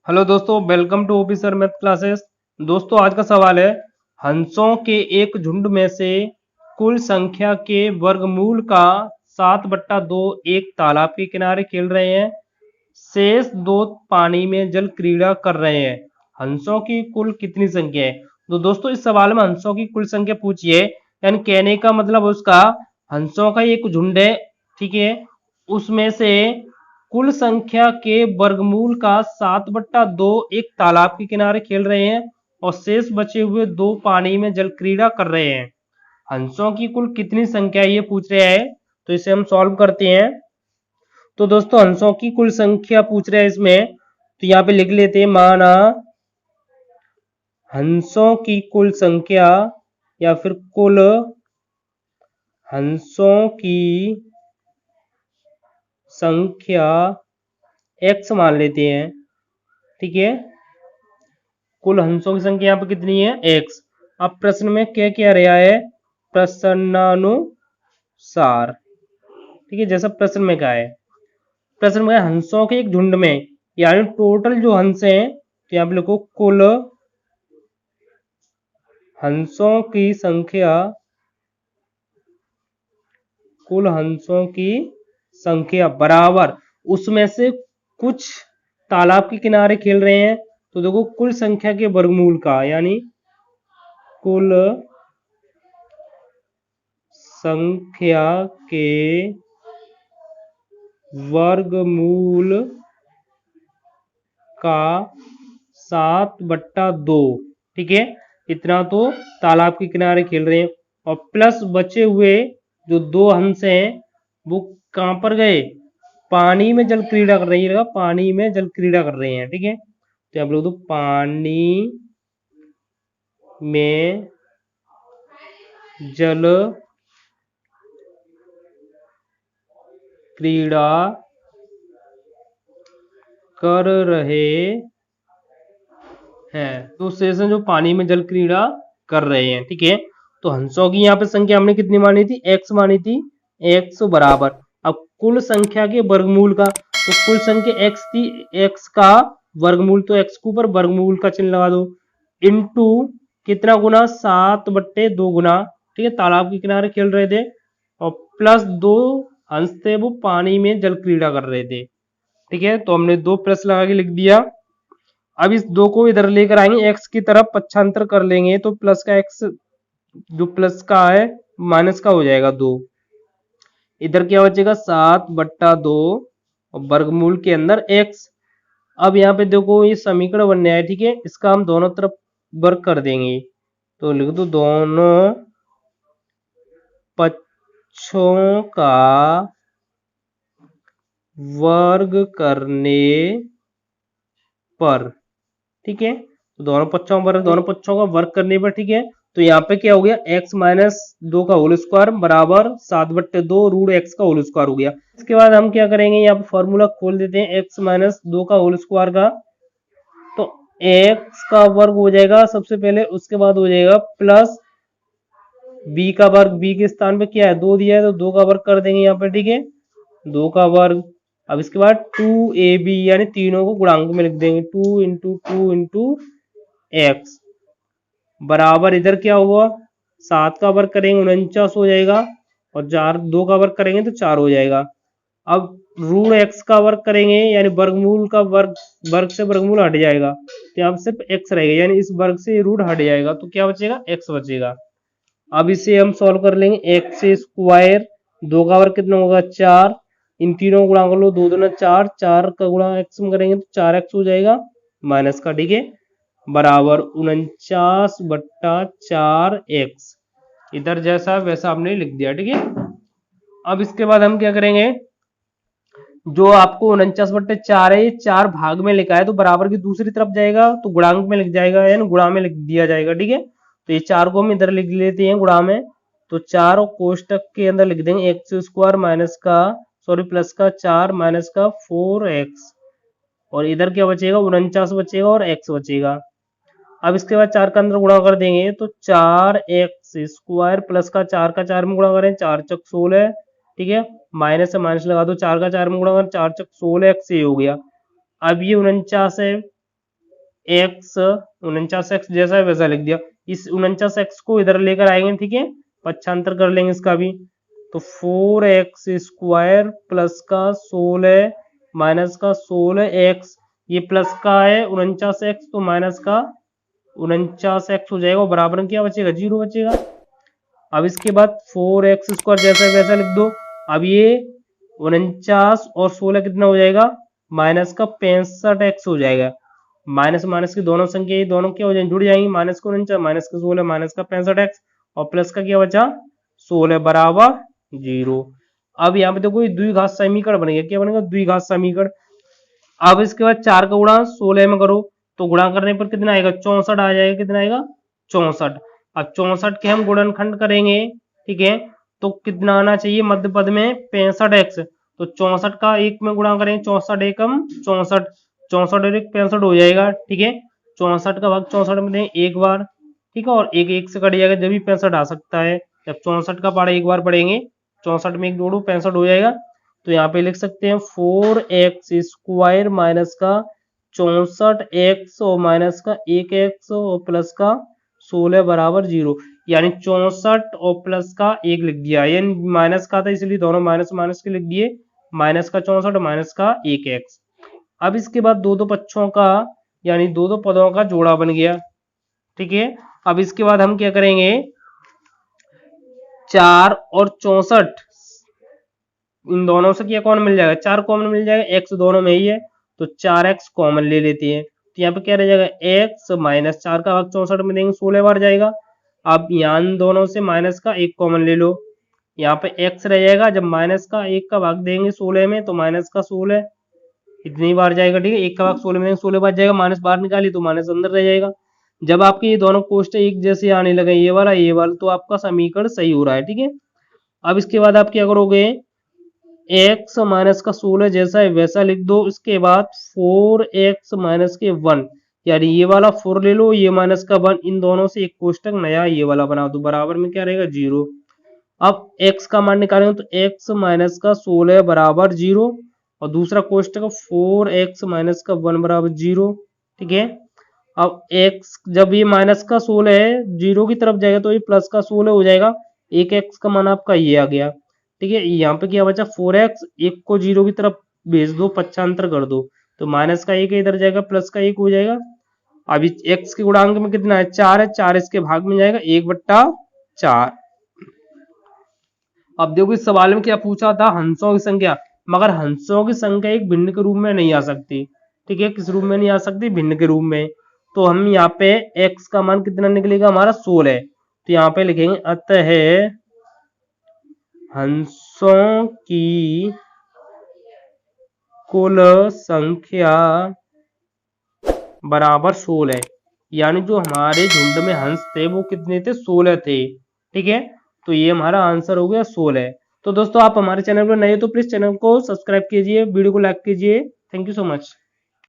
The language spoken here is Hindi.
हेलो दोस्तों, welcome to officer math classes. दोस्तों, आज का सवाल है हंसों के एक झुंड में से कुल संख्या के वर्गमूल का 7/2 एक तालाब के किनारे खेल रहे हैं, शेष दो पानी में जल क्रीड़ा कर रहे हैं। हंसों की कुल कितनी संख्या है? तो दोस्तों, इस सवाल में हंसों की कुल संख्या पूछिए, यानी कहने का मतलब उसका हंसों का एक झुंड है, ठीक है, उसमें से कुल संख्या के वर्गमूल का 7/2 एक तालाब के किनारे खेल रहे हैं और शेष बचे हुए दो पानी में जल क्रीड़ा कर रहे हैं। हंसों की कुल कितनी संख्या ये पूछ रहा है, तो इसे हम सॉल्व करते हैं। तो दोस्तों, हंसों की कुल संख्या पूछ रहे हैं इसमें, तो यहाँ पे लिख लेते हैं, माना हंसों की कुल संख्या या फिर कुल हंसों की संख्या x मान लेते हैं, ठीक है। कुल हंसों की संख्या यहाँ पे कितनी है? x। अब प्रश्न में क्या क्या रहा है? प्रश्नानुसार, ठीक है, जैसा प्रश्न में कहा है। प्रश्न में हंसों के एक झुंड में, यानी टोटल जो हंस हैं, तो यहाँ पे लिखो कुल हंसों की संख्या, कुल हंसों की संख्या बराबर उसमें से कुछ तालाब के किनारे खेल रहे हैं, तो देखो कुल संख्या के वर्गमूल का, यानी कुल संख्या के वर्गमूल का 7/2, ठीक है, इतना तो तालाब के किनारे खेल रहे हैं, और प्लस बचे हुए जो दो हंस हैं वो कहां पर गए? पानी में जल क्रीड़ा कर रही है, पानी में जल क्रीड़ा कर रहे हैं, ठीक है। तो आप लोग तो पानी में जल क्रीड़ा कर रहे हैं, तो शेष जो पानी में जल क्रीड़ा कर रहे हैं, ठीक है। तो हंसों की यहाँ पे संख्या हमने कितनी मानी थी? x मानी थी, x बराबर, अब कुल संख्या के वर्गमूल का, तो कुल संख्या x थी, x का वर्गमूल, तो x के ऊपर वर्गमूल का चिन्ह लगा दो, इनटू कितना गुना? 7/2 गुना, ठीक है, तालाब के किनारे खेल रहे थे, और प्लस दो हंस थे वो पानी में जल क्रीड़ा कर रहे थे, ठीक है। तो हमने दो प्लस लगा के लिख दिया। अब इस दो को इधर लेकर आएंगे, x की तरफ पक्षांतर कर लेंगे, तो प्लस का x जो प्लस का है माइनस का हो जाएगा 2, इधर क्या बचेगा? 7/2 और वर्गमूल के अंदर x। अब यहाँ पे देखो ये समीकरण बनने आया, ठीक है, इसका हम दोनों तरफ वर्ग कर देंगे, तो लिख दो दोनों पक्षों का वर्ग करने पर, ठीक है, तो दोनों पक्षों का वर्ग करने पर, ठीक है। तो यहाँ पे क्या हो गया? x माइनस 2 का होल स्क्वायर बराबर 7/2 रूट x का होल स्क्वायर हो गया। इसके बाद हम क्या करेंगे? यहाँ पे फॉर्मूला खोल देते हैं x माइनस 2 का होल स्क्वायर का, तो x का वर्ग हो जाएगा सबसे पहले, उसके बाद हो जाएगा प्लस b का वर्ग, b के स्थान पे क्या है? 2 दिया है, तो 2 का वर्ग कर देंगे यहाँ पे, ठीक है, 2 का वर्ग। अब इसके बाद 2ab, यानी तीनों को गुणांक में लिख देंगे, 2 x बराबर, इधर क्या हुआ? 7 का वर्ग करेंगे 49 हो जाएगा, और 2 का वर्ग करेंगे तो 4 हो जाएगा। अब रूट x का वर्ग करेंगे, यानी वर्गमूल का वर्ग, वर्ग से वर्गमूल हट जाएगा, तो यहाँ सिर्फ x रहेगा, यानी इस वर्ग से रूट हट जाएगा, तो क्या बचेगा? x बचेगा। अब इसे हम सॉल्व कर लेंगे, एक्स स्क्वायर, 2 का वर्ग कितना होगा? 4, इन तीनों गुणा कर लो, 2 दूना 4, 4 का गुणा x में करेंगे तो 4x हो जाएगा माइनस का, ठीक है, बराबर 49/4x, इधर जैसा वैसा आपने लिख दिया, ठीक है। अब इसके बाद हम क्या करेंगे? जो आपको 49/4 है, ये 4 भाग में लिखा है, तो बराबर की दूसरी तरफ जाएगा तो गुणांक में लिख जाएगा, यानी गुणा में लिख दिया जाएगा, ठीक है। तो ये 4 को हम इधर लिख लेते हैं गुणा में, तो 4 कोष्टक के अंदर लिख देंगे एक्स स्क्वायर माइनस का, सॉरी प्लस का 4 माइनस का 4x, और इधर क्या बचेगा? 49 बचेगा और x बचेगा। अब इसके बाद 4 का अंदर गुणा कर देंगे, तो 4x स्क्वायर प्लस का 4 का 4 में गुणा करें, 4 चक 16, ठीक है, माइनस से माइनस लगा दो, 4 का 4 में गुणा करें, 4 चक 16x ये हो गया। अब ये 49 है, एक्स 49x जैसा है वैसा लिख दिया। इस 49x को इधर लेकर आएंगे, ठीक है, पक्षांतर कर लेंगे इसका भी। तो 4x² प्लस का 16 माइनस का 16x, ये प्लस का है 49x तो माइनस का 49x हो जाएगा, और बराबर में क्या बचेगा, 0 बचेगा। अब इसके बाद 4x² जैसा वैसा लिख दो। अब ये 49 और 16 कितना हो जाएगा, माइनस का 65x हो जाएगा। माइनस माइनस की दोनों संख्या ये दोनों क्या हो जाएंगी, जुड़ जाएंगी, माइनस का 49 माइनस का 16 माइनस का 65x और प्लस का क्या बचा 16 बराबर 0। अब यहाँ पे देखो ये द्विघात समीकरण बनेगा, क्या बनेगा, द्विघात समीकरण। अब इसके बाद 4 का गुणा 16 में करो तो गुणा करने पर कितना आएगा, 64 आ जाएगा, कितना आएगा 64। अब 64 के हम गुणनखंड करेंगे, ठीक है, तो कितना आना चाहिए मध्य पद में 65x, तो 64 का 1 में गुणा करेंगे, 64 एकम 64, 64 और 1 65 हो जाएगा, ठीक है। 64 का भाग 64 में दें एक बार, ठीक है, और एक एक से कट जाएगा, जब भी 65 आ सकता है। जब 64 का पारा एक बार पढ़ेंगे, 64 में एक जोड़ो 65 हो जाएगा। तो यहाँ पे लिख सकते हैं 4x² माइनस का 64x और माइनस का 1x और प्लस का 16 बराबर 0, यानी 64 और प्लस का 1 लिख दिया, ये माइनस का था इसलिए दोनों माइनस माइनस के लिख दिए, माइनस का 64 माइनस का 1x। अब इसके बाद दो दो पक्षों का यानी दो दो पदों का जोड़ा बन गया, ठीक है। अब इसके बाद हम क्या करेंगे, 4 और 64 इन दोनों से क्या कॉमन मिल जाएगा, 4 कॉमन मिल जाएगा, x दोनों में ही है तो 4x कॉमन ले लेते हैं। तो यहाँ पे क्या रह जाएगा, x माइनस 4 का भाग 64 में देंगे 16 बार जाएगा। अब यहाँ दोनों से माइनस का 1 कॉमन ले लो, यहाँ पे x रह जाएगा, जब माइनस का 1 का भाग देंगे 16 में तो माइनस का 16 इतनी बार जाएगा, ठीक है, 1 का भाग 16 में 16 बार जाएगा, माइनस बाहर निकाली तो माइनस अंदर रह जाएगा। जब आपके ये दोनों कोष्ट एक जैसे आने लगे, ये वाला तो आपका समीकरण सही हो रहा है, ठीक है। अब इसके बाद आप क्या करोगे, x माइनस का 16 जैसा है वैसा लिख दो। इसके बाद 4x माइनस के 1, यानी ये वाला 4 ले लो, ये माइनस का 1, इन दोनों से एक कोष्टक नया ये वाला बना दो, बराबर में क्या रहेगा 0। अब x का मान निकालेंगे तो x माइनस का 16 बराबर 0 और दूसरा कोष्टक 4x माइनस का 1 बराबर 0, ठीक है। अब x जब ये माइनस का 16 है 0 की तरफ जाएगा तो ये प्लस का 16 हो जाएगा, एक x का मान आपका ये आ गया, ठीक है। यहाँ पे क्या बचा 4x, 1 को 0 की तरफ भेज दो, पक्षांतर कर दो तो माइनस का 1 इधर जाएगा, प्लस का 1 हो जाएगा। अभी x के गुणांक में कितना है, 4 है, 4 इसके भाग में जाएगा 1/4। अब देखो इस सवाल में क्या पूछा था, हंसों की संख्या, मगर हंसों की संख्या एक भिन्न के रूप में नहीं आ सकती, ठीक है, किस रूप में नहीं आ सकती, भिन्न के रूप में। तो हम यहाँ पे x का मान कितना निकलेगा हमारा 16, तो यहाँ पे लिखेंगे अतः हंसों की कुल संख्या बराबर 16, यानी जो हमारे झुंड में हंस थे वो कितने थे, 16 थे, ठीक है। तो ये हमारा आंसर हो गया 16। तो दोस्तों आप हमारे चैनल पर नए हो तो प्लीज चैनल को सब्सक्राइब कीजिए, वीडियो को लाइक कीजिए। Thank you so much.